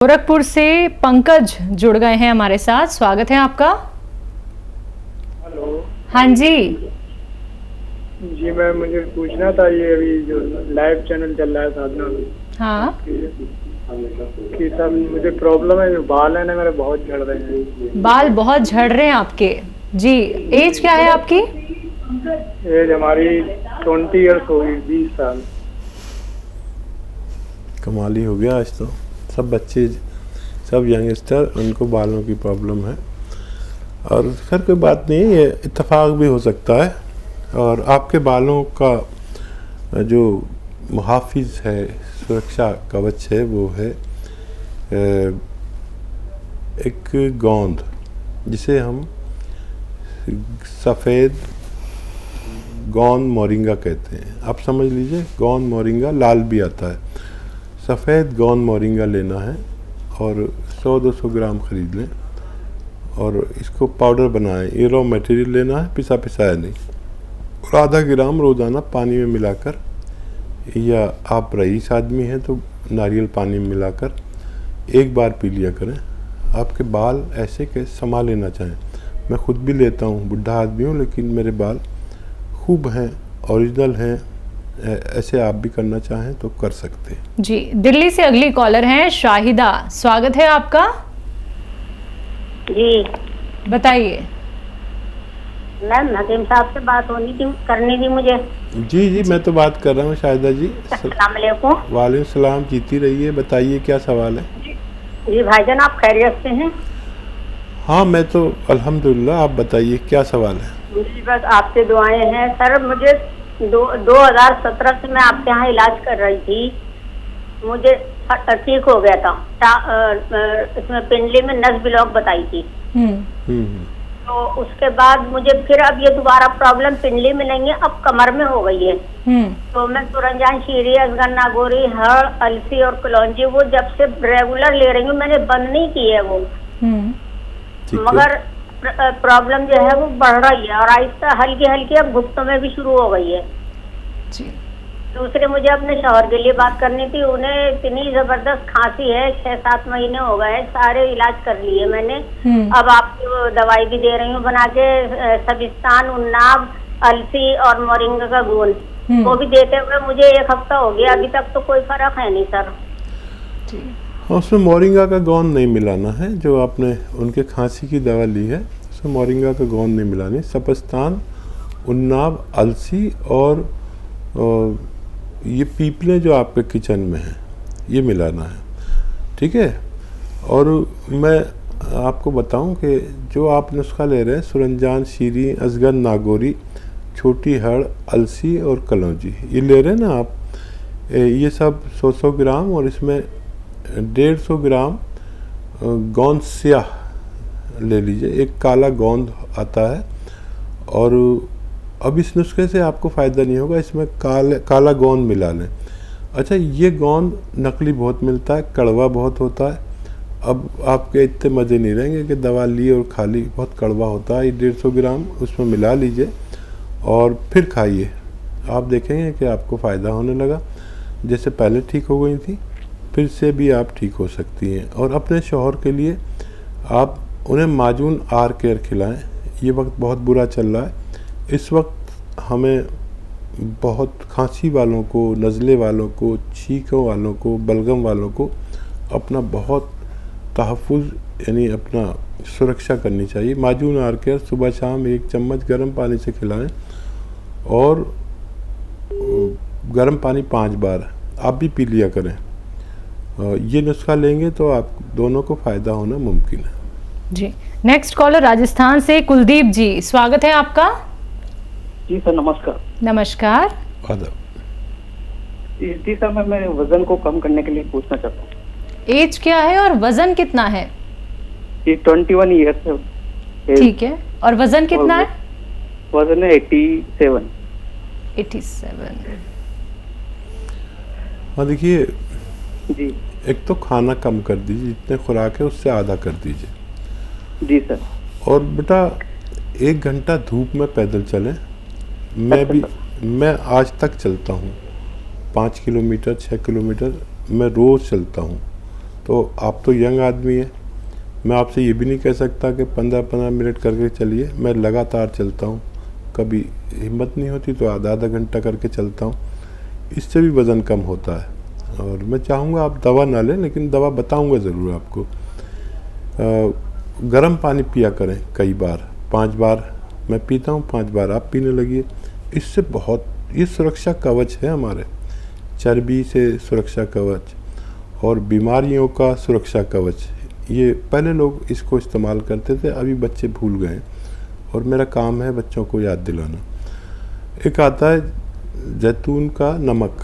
गोरखपुर से पंकज जुड़ गए हैं हमारे साथ। स्वागत है आपका। हेलो। हाँ जी। जी मैम, मुझे पूछना था, ये अभी जो लाइव चैनल चल रहा है साधना में, हाँ, कि सब मुझे प्रॉब्लम है, जो बाल है ना मेरे बहुत झड़ रहे हैं। बाल बहुत झड़ रहे हैं आपके। जी, एज क्या है आपकी? एज हमारी 20 ईयर्स होगी, 20 साल। कमाल ही हो गया आज तो। सब बच्चे, सब यंगस्टर, उनको बालों की प्रॉब्लम है। और खैर कोई बात नहीं, ये इत्तेफाक भी हो सकता है। और आपके बालों का जो मुहाफिज है, सुरक्षा कवच है, वो है एक गोंद, जिसे हम सफ़ेद गोंद मोरिंगा कहते हैं। आप समझ लीजिए, गोंद मोरिंगा लाल भी आता है। सफ़ेद गोंद मोरिंगा लेना है और 100-200 ग्राम ख़रीद लें और इसको पाउडर बनाएं। ये रॉ मटेरियल लेना है, पिसा पिसाया नहीं। और आधा ग्राम रोज़ाना पानी में मिलाकर, या आप रईस आदमी हैं तो नारियल पानी में मिलाकर एक बार पी लिया करें। आपके बाल ऐसे के समा लेना चाहें। मैं ख़ुद भी लेता हूँ, बुढ़ा आदमी हूँ, लेकिन मेरे बाल खूब हैं, ओरिजिनल हैं। ऐसे आप भी करना चाहें तो कर सकते हैं। जी, दिल्ली से अगली कॉलर हैं शाहिदा। स्वागत है आपका। जी बताइए। मैम, नदीम साहब से बात करनी थी मुझे। जी, मैं तो बात कर रहा हूँ शाहिदा जी। अस्सलाम वालेकुम। वालेकुम सलाम, जीती रहिए। बताइए क्या सवाल है। जी भाईजान, आप खैरियत से हैं? हाँ, मैं तो अल्हम्दुलिल्लाह। आप बताइए क्या सवाल है। जी बस आपसे दुआएं हैं सर। मुझे 2017 से मैं आपके यहाँ इलाज कर रही थी। मुझे ठीक हो गया था। इसमें पिंडली में नस ब्लॉक बताई थी। तो उसके बाद मुझे फिर अब ये दोबारा प्रॉब्लम पिंडली में नहीं है, अब कमर में हो गई है। तो मैं सुरंजान, शीरी, असगर, नागौरी, हड़, अलसी और कलौंजी वो जब से रेगुलर ले रही हूँ, मैंने बंद नहीं की है वो। मगर प्रॉब्लम जो है वो बढ़ रही है और आहिस्ता हल्की हल्की अब घुटनों में भी शुरू हो गई है। जी। दूसरे, मुझे अपने शौहर के लिए बात करनी थी। उन्हें इतनी जबरदस्त खांसी है, 6-7 महीने हो गए, सारे इलाज कर लिए मैंने। अब आपको दवाई भी दे रही हूँ बना के, सबिस्तान, उन्नाब, अलसी और मोरिंगा का घोल, वो भी देते हुए मुझे 1 हफ्ता हो गया। अभी तक तो कोई फर्क है नहीं सर। उसमें मोरिंगा का गोंद नहीं मिलाना है। जो आपने उनके खांसी की दवा ली है, उसमें मोरिंगा का गोंद नहीं मिलानी। सपस्तान, उन्नाब, अलसी और ये पीपले जो आपके किचन में हैं, ये मिलाना है। ठीक है। और मैं आपको बताऊं कि जो आप नुस्खा ले रहे हैं, सुरंजान, शीरी, असगर, नागौरी, छोटी हड़, अलसी और कलौंजी, ये ले रहे हैं ना आप, ये सब 100 ग्राम, और इसमें 150 ग्राम गोंद स्याह ले लीजिए। एक काला गोंद आता है। और अब इस नुस्खे से आपको फ़ायदा नहीं होगा, इसमें काला गोंद मिला लें। अच्छा, ये गोंद नकली बहुत मिलता है, कड़वा बहुत होता है। अब आपके इतने मज़े नहीं रहेंगे कि दवा ली और खा ली, बहुत कड़वा होता है। ये 150 ग्राम उसमें मिला लीजिए और फिर खाइए। आप देखेंगे कि आपको फ़ायदा होने लगा। जैसे पहले ठीक हो गई थी, फिर से भी आप ठीक हो सकती हैं। और अपने शौहर के लिए आप उन्हें माजून आर केयर खिलाएं। ये वक्त बहुत बुरा चल रहा है। इस वक्त हमें बहुत खांसी वालों को, नज़ले वालों को, छींकों वालों को, बलगम वालों को अपना बहुत तहफ़्फ़ुज़, यानी अपना सुरक्षा करनी चाहिए। माजून आर केयर सुबह शाम 1 चम्मच गर्म पानी से खिलाएं और गर्म पानी 5 बार आप भी पी लिया करें। ये नुस्खा लेंगे तो आप दोनों को फ़ायदा होना मुमकिन है। जी। नेक्स्ट कॉलर राजस्थान से कुलदीप जी। स्वागत है आपका। जी सर, नमस्कार। नमस्कार। जी सर, मैं वजन को कम करने के लिए पूछना चाहता हूँ। एज क्या है और वजन कितना है? ये 21 ईयर्स है। ठीक है। और वजन कितना है? वजन है 87। हाँ, देखिए जी। एक तो खाना कम कर दीजिए, जितने खुराक है उससे आधा कर दीजिए। जी सर। और बेटा 1 घंटा धूप में पैदल चलें। मैं आज तक चलता हूँ 5 किलोमीटर 6 किलोमीटर मैं रोज़ चलता हूँ। तो आप तो यंग आदमी हैं, मैं आपसे ये भी नहीं कह सकता कि 15-15 मिनट करके चलिए। मैं लगातार चलता हूँ, कभी हिम्मत नहीं होती तो आधा घंटा करके चलता हूँ। इससे भी वज़न कम होता है। और मैं चाहूँगा आप दवा ना लें, लेकिन दवा बताऊँगा ज़रूर आपको। गर्म पानी पिया करें कई बार, 5 बार मैं पीता हूँ, 5 बार आप पीने लगिए। इससे बहुत, ये सुरक्षा कवच है हमारे, चर्बी से सुरक्षा कवच और बीमारियों का सुरक्षा कवच। ये पहले लोग इसको इस्तेमाल करते थे, अभी बच्चे भूल गए और मेरा काम है बच्चों को याद दिलाना। एक आता है जैतून का नमक,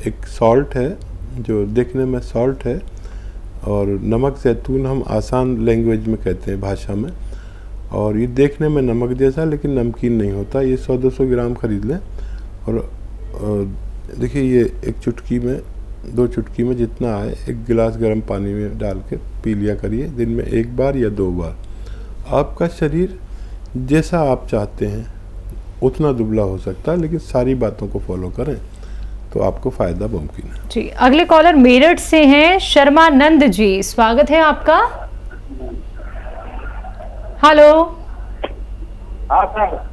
एक सॉल्ट है जो देखने में सॉल्ट है, और नमक जैतून हम आसान लैंग्वेज में कहते हैं, भाषा में। और ये देखने में नमक जैसा लेकिन नमकीन नहीं होता। ये 100-200 ग्राम खरीद लें और देखिए ये एक चुटकी में, 2 चुटकी में जितना आए, 1 गिलास गर्म पानी में डाल के पी लिया करिए दिन में 1 बार या 2 बार। आपका शरीर जैसा आप चाहते हैं उतना दुबला हो सकता है, लेकिन सारी बातों को फॉलो करें तो आपको फ़ायदा मुमकिन है। जी, अगले कॉलर मेरठ से हैं शर्मानंद जी, स्वागत है आपका। हेलो। हाँ सर।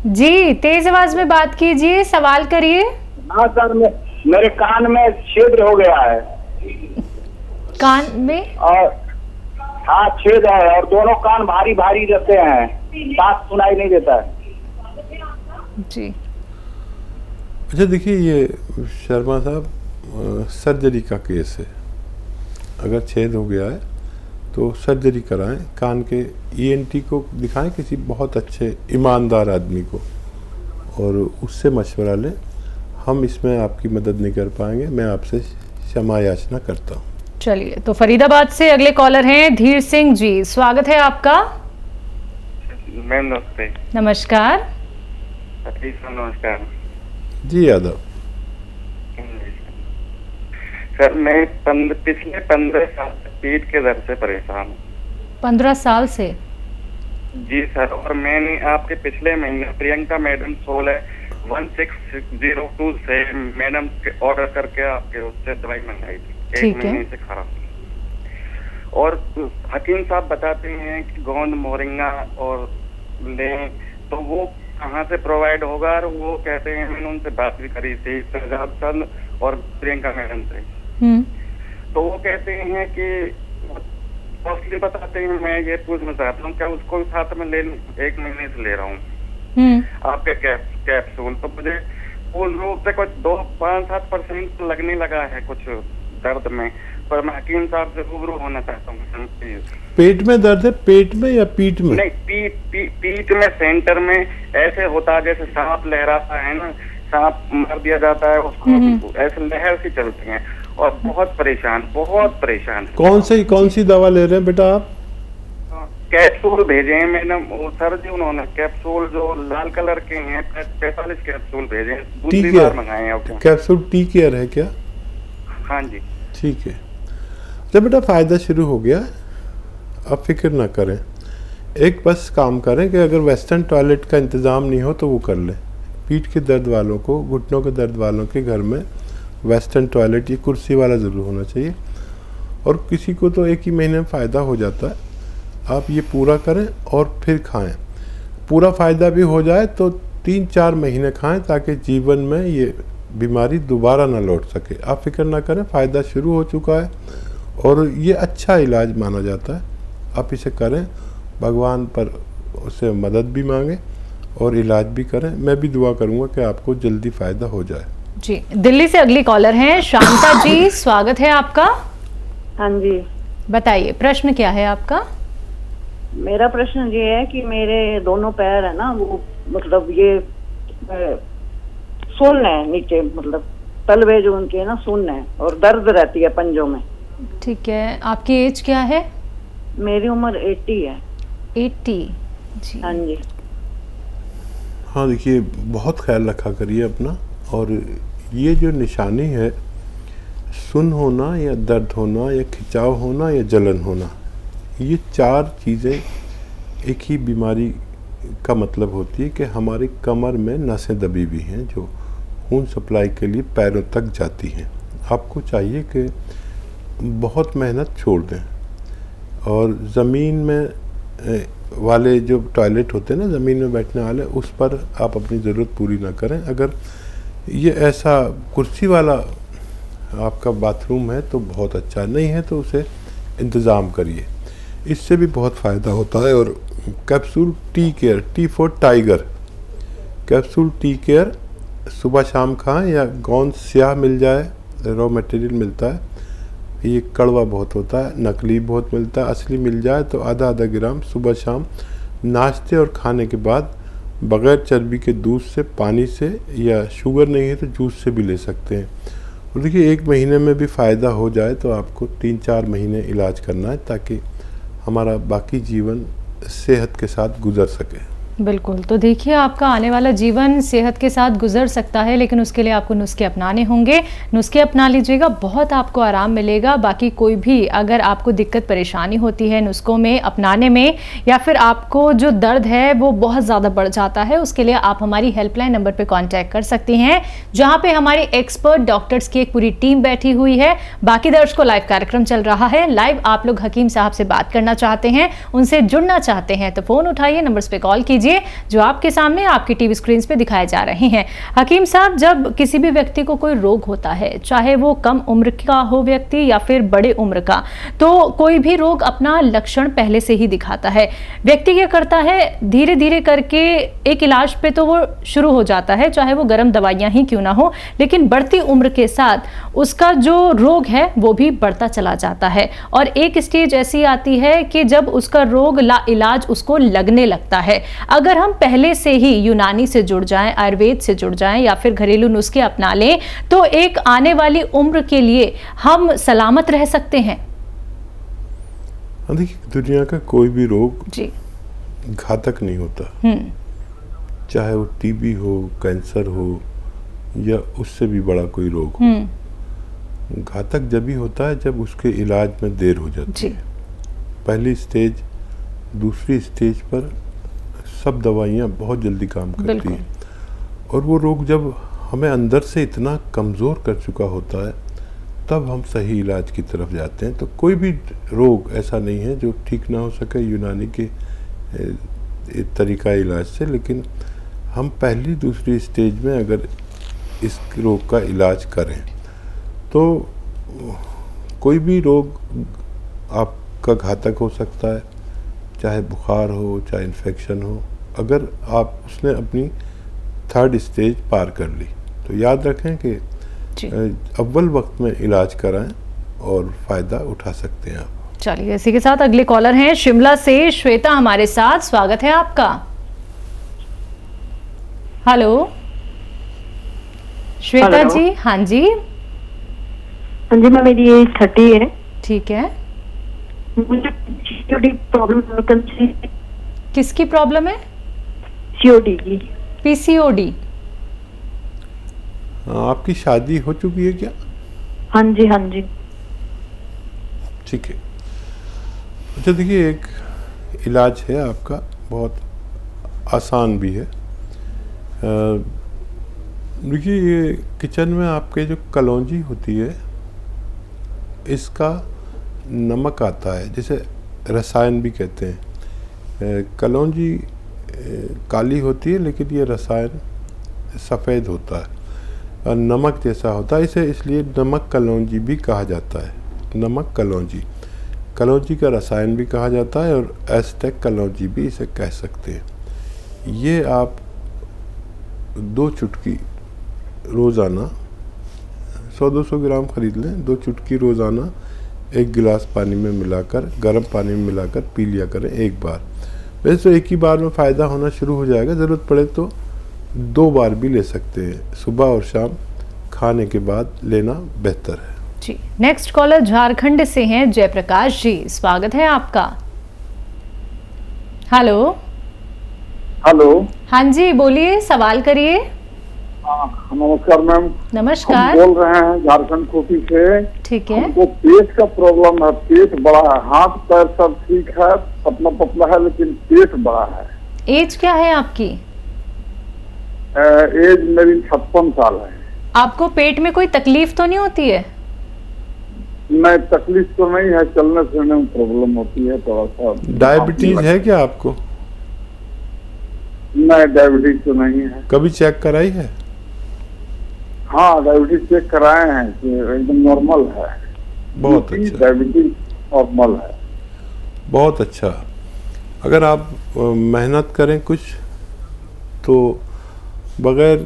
जी, तेज आवाज में बात कीजिए, सवाल करिए। हाँ सर, मेरे कान में छिद्र हो गया है। कान में? और हाँ, छेद है और दोनों कान भारी भारी रहते हैं, साफ सुनाई नहीं देता है। जी। अच्छा देखिए, ये शर्मा साहब, सर्जरी का केस है। अगर छेद हो गया है तो सर्जरी कराएं, कान के ENT को दिखाएं, किसी बहुत अच्छे ईमानदार आदमी को, और उससे मशवरा लें। हम इसमें आपकी मदद नहीं कर पाएंगे, मैं आपसे क्षमा याचना करता हूँ। चलिए, तो फरीदाबाद से अगले कॉलर हैं धीर सिंह जी, स्वागत है आपका। मैम नमस्ते। नमस्कार। नमस्कार जी यादव। सर, मैं पिछले 15 साल से पेट के दर्द से परेशान हूँ। 15 साल से? जी सर, और मैंने आपके पिछले महीने प्रियंका मैडम 16-1602 से मैडम के ऑर्डर करके आपके उससे दवाई मंगाई थी। 1 महीने से खा रहा हूँ। और हकीम साहब बताते हैं कि गोंद मोरिंगा और लें तो वो कहाँ से प्रोवाइड होगा, और वो कहते हैं, मैंने उनसे बात भी करी थी शहजाद सर और प्रियंका मैडम से, तो वो कहते हैं कि कॉस्टली बताते हैं। मैं ये पूछना चाहता हूँ क्या उसको भी साथ में ले लूं? 1 महीने से ले रहा हूँ आपके कैप्सूल, तो मुझे पूर्ण रूप से कुछ 2-5-7% लगने लगा है कुछ दर्द में, पर मैं हकीम साहब से रूबरू होना चाहता हूँ प्लीज। पेट में दर्द है? पेट में या पीठ में? नहीं, पीठ में, सेंटर में ऐसे होता है जैसे सांप लहराता है ना, सांप मार दिया जाता है उसको, ऐसे लहर सी चलती है और बहुत परेशान। कौन सी दवा ले रहे हैं बेटा आप? कैप्सूल भेजे हैं मैडम सर जी, उन्होंने कैप्सूल जो लाल कलर के हैं 45 कैप्सूल भेजे हैं, दूसरी बार मंगाए हैं। कैप्सूल टी केयर है क्या? हाँ जी। ठीक है, जब बेटा फ़ायदा शुरू हो गया अब फिक्र ना करें। एक बस काम करें कि अगर वेस्टर्न टॉयलेट का इंतज़ाम नहीं हो तो वो कर लें। पीठ के दर्द वालों को, घुटनों के दर्द वालों के घर में वेस्टर्न टॉयलेट, ये कुर्सी वाला ज़रूर होना चाहिए। और किसी को तो 1 ही महीने में फ़ायदा हो जाता है। आप ये पूरा करें और फिर खाएं। पूरा फ़ायदा भी हो जाए तो 3-4 महीने खाएं, ताकि जीवन में ये बीमारी दोबारा ना लौट सके। आप फिक्र ना करें, फ़ायदा शुरू हो चुका है और ये अच्छा इलाज माना जाता है। आप इसे करें, भगवान पर उससे मदद भी मांगें और इलाज भी करें। मैं भी दुआ करूंगा कि आपको जल्दी फ़ायदा हो जाए। जी, दिल्ली से अगली कॉलर हैं शांता जी, स्वागत है आपका। हाँ जी, बताइए प्रश्न क्या है आपका? मेरा प्रश्न ये है कि मेरे दोनों पैर है ना, वो मतलब ये सुन्न है नीचे, मतलब तलवे जो उनके है ना सुन्न है, और दर्द रहती है पंजों में। ठीक है, आपकी एज क्या है? मेरी उम्र 80 है। 80? जी। हाँ जी। हाँ देखिए, बहुत ख्याल रखा करिए अपना। और ये जो निशानी है, सुन्न होना या दर्द होना या खिंचाव होना या जलन होना, ये 4 चीज़ें एक ही बीमारी का मतलब होती है कि हमारी कमर में नसें दबी हुई हैं जो खून सप्लाई के लिए पैरों तक जाती हैं। आपको चाहिए कि बहुत मेहनत छोड़ दें और ज़मीन में वाले जो टॉयलेट होते हैं ना, ज़मीन में बैठने वाले, उस पर आप अपनी ज़रूरत पूरी ना करें। अगर ये ऐसा कुर्सी वाला आपका बाथरूम है तो बहुत अच्छा, नहीं है तो उसे इंतज़ाम करिए, इससे भी बहुत फ़ायदा होता है। और capsule tea care, T for tiger, capsule tea care सुबह शाम खाएं, या गोंद स्याह मिल जाए, रॉ मटेरियल मिलता है, ये कड़वा बहुत होता है, नकली बहुत मिलता है, असली मिल जाए तो आधा आधा ग्राम सुबह शाम नाश्ते और खाने के बाद बग़ैर चर्बी के दूध से, पानी से, या शुगर नहीं है तो जूस से भी ले सकते हैं। और देखिए 1 महीने में भी फ़ायदा हो जाए तो आपको 3-4 महीने इलाज करना है ताकि हमारा बाकी जीवन सेहत के साथ गुजर सके। बिल्कुल, तो देखिए आपका आने वाला जीवन सेहत के साथ गुजर सकता है, लेकिन उसके लिए आपको नुस्खे अपनाने होंगे। नुस्खे अपना लीजिएगा, बहुत आपको आराम मिलेगा। बाकी कोई भी अगर आपको दिक्कत परेशानी होती है नुस्खों में अपनाने में, या फिर आपको जो दर्द है वो बहुत ज़्यादा बढ़ जाता है, उसके लिए आप हमारी हेल्पलाइन नंबर पर कॉन्टैक्ट कर सकती हैं, जहाँ पर हमारे एक्सपर्ट डॉक्टर्स की एक पूरी टीम बैठी हुई है। बाकी दर्शकों, लाइव कार्यक्रम चल रहा है, लाइव आप लोग हकीम साहब से बात करना चाहते हैं, उनसे जुड़ना चाहते हैं तो फ़ोन उठाइए, नंबर्स पर कॉल कीजिए जो आपके सामने आपकी टीवी स्क्रीन पे दिखाए जा रहे हैं। हकीम साहब, जब किसी भी व्यक्ति को कोई रोग होता है, चाहे वो कम उम्र का हो व्यक्ति या फिर बड़े उम्र का, तो कोई भी रोग अपना लक्षण पहले से ही दिखाता है। व्यक्ति क्या करता है, धीरे धीरे करके एक इलाज पे तो वो शुरू हो जाता है, चाहे वो गर्म दवाइयां ही क्यों ना हो, लेकिन बढ़ती उम्र के साथ उसका जो रोग है वो भी बढ़ता चला जाता है। और एक स्टेज ऐसी आती है कि जब उसका रोग ला इलाज उसको लगने लगता है। अगर हम पहले से ही यूनानी से जुड़ जाएं, आयुर्वेद से जुड़ जाएं, या फिर घरेलू नुस्खे अपना लें, तो एक आने वाली उम्र के लिए हम सलामत रह सकते हैं। देखिए, दुनिया का कोई भी रोग जी घातक नहीं होता, चाहे वो टीबी हो, कैंसर हो, या उससे भी बड़ा कोई रोग हो। घातक जब भी होता है जब उसके इलाज में देर हो जाती है। पहली स्टेज, दूसरी स्टेज पर सब दवाइयाँ बहुत जल्दी काम करती हैं, और वो रोग जब हमें अंदर से इतना कमज़ोर कर चुका होता है तब हम सही इलाज की तरफ जाते हैं। तो कोई भी रोग ऐसा नहीं है जो ठीक ना हो सके यूनानी के तरीका इलाज से, लेकिन हम पहली दूसरी स्टेज में अगर इस रोग का इलाज करें तो कोई भी रोग आपका घातक हो सकता है, चाहे बुखार हो, चाहे इन्फेक्शन हो, अगर आप उसने अपनी 3rd स्टेज पार कर ली। तो याद रखें कि अव्वल वक्त में इलाज कराएं और फ़ायदा उठा सकते हैं आप। चलिए, इसी के साथ अगले कॉलर हैं शिमला से श्वेता हमारे साथ, स्वागत है आपका। हेलो श्वेता जी। हाँ जी। हाँ जी मैम, मेरी एज 30 है। ठीक है, मुझे प्रॉब्लम, किसकी प्रॉब्लम है? सीओडी की। पीसीओडी। आपकी शादी हो चुकी है क्या? हाँ जी, हाँ जी। ठीक है। अच्छा, देखिए, एक इलाज है आपका, बहुत आसान भी है। देखिए, ये किचन में आपके जो कलौंजी होती है, इसका नमक आता है, जिसे रसायन भी कहते हैं। कलौंजी काली होती है लेकिन ये रसायन सफ़ेद होता है और नमक जैसा होता है, इसे इसलिए नमक कलौंजी भी कहा जाता है। नमक कलौंजी, कलौंजी का रसायन भी कहा जाता है, और एस्टेक कलौंजी भी इसे कह सकते हैं। ये आप 2 चुटकी रोज़ाना, 100-200 ग्राम ख़रीद लें, 2 चुटकी रोज़ाना 1 गिलास पानी में मिलाकर, गर्म पानी में मिलाकर पी लिया करें एक बार। वैसे तो एक ही बार में फ़ायदा होना शुरू हो जाएगा, ज़रूरत पड़े तो 2 बार भी ले सकते हैं, सुबह और शाम खाने के बाद लेना बेहतर है। जी, नेक्स्ट कॉलर झारखंड से हैं जयप्रकाश जी, स्वागत है आपका। हेलो। हेलो। हाँ जी, बोलिए, सवाल करिए। नमस्कार मैम। नमस्कार। हम बोल रहे हैं झारखंड कोटी से। ठीक है। हमको पेट का प्रॉब्लम है, पेट बड़ा है, हाथ पैर सब ठीक है, पतला पतला है, लेकिन पेट बड़ा है। एज क्या है आपकी? एज मेरी 56 साल है। आपको पेट में कोई तकलीफ तो नहीं होती है? नहीं, तकलीफ तो नहीं है, चलने फिरने में प्रॉब्लम होती है थोड़ा सा। डायबिटीज है क्या आपको? नहीं, डायबिटीज तो नहीं है। कभी चेक कराई है? हाँ, डायबिटीज चेक कराए हैं कि एकदम नॉर्मल है। बहुत अच्छा, डायबिटीज नॉर्मल है। बहुत अच्छा। अगर आप मेहनत करें कुछ तो बगैर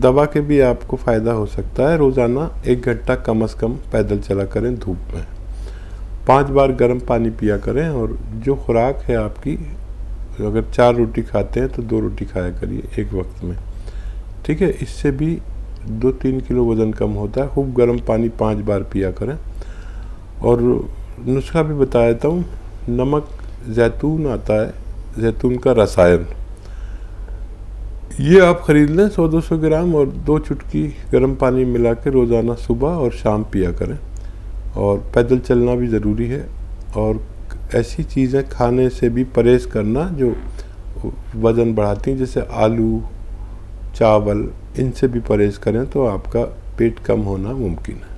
दवा के भी आपको फ़ायदा हो सकता है। रोज़ाना 1 घंटा कम से कम पैदल चला करें धूप में, 5 बार गर्म पानी पिया करें, और जो खुराक है आपकी, अगर 4 रोटी खाते हैं तो 2 रोटी खाया करिए एक वक्त में, ठीक है। इससे भी 2-3 किलो वज़न कम होता है। खूब गर्म पानी 5 बार पिया करें। और नुस्खा भी बता देता हूँ। नमक जैतून आता है, जैतून का रसायन, ये आप ख़रीद लें 100-200 ग्राम, और 2 चुटकी गर्म पानी मिला के रोज़ाना सुबह और शाम पिया करें। और पैदल चलना भी ज़रूरी है। और ऐसी चीज़ें खाने से भी परहेज़ करना जो वज़न बढ़ाती हैं, जैसे आलू, चावल, इनसे भी परहेज़ करें तो आपका पेट कम होना मुमकिन है।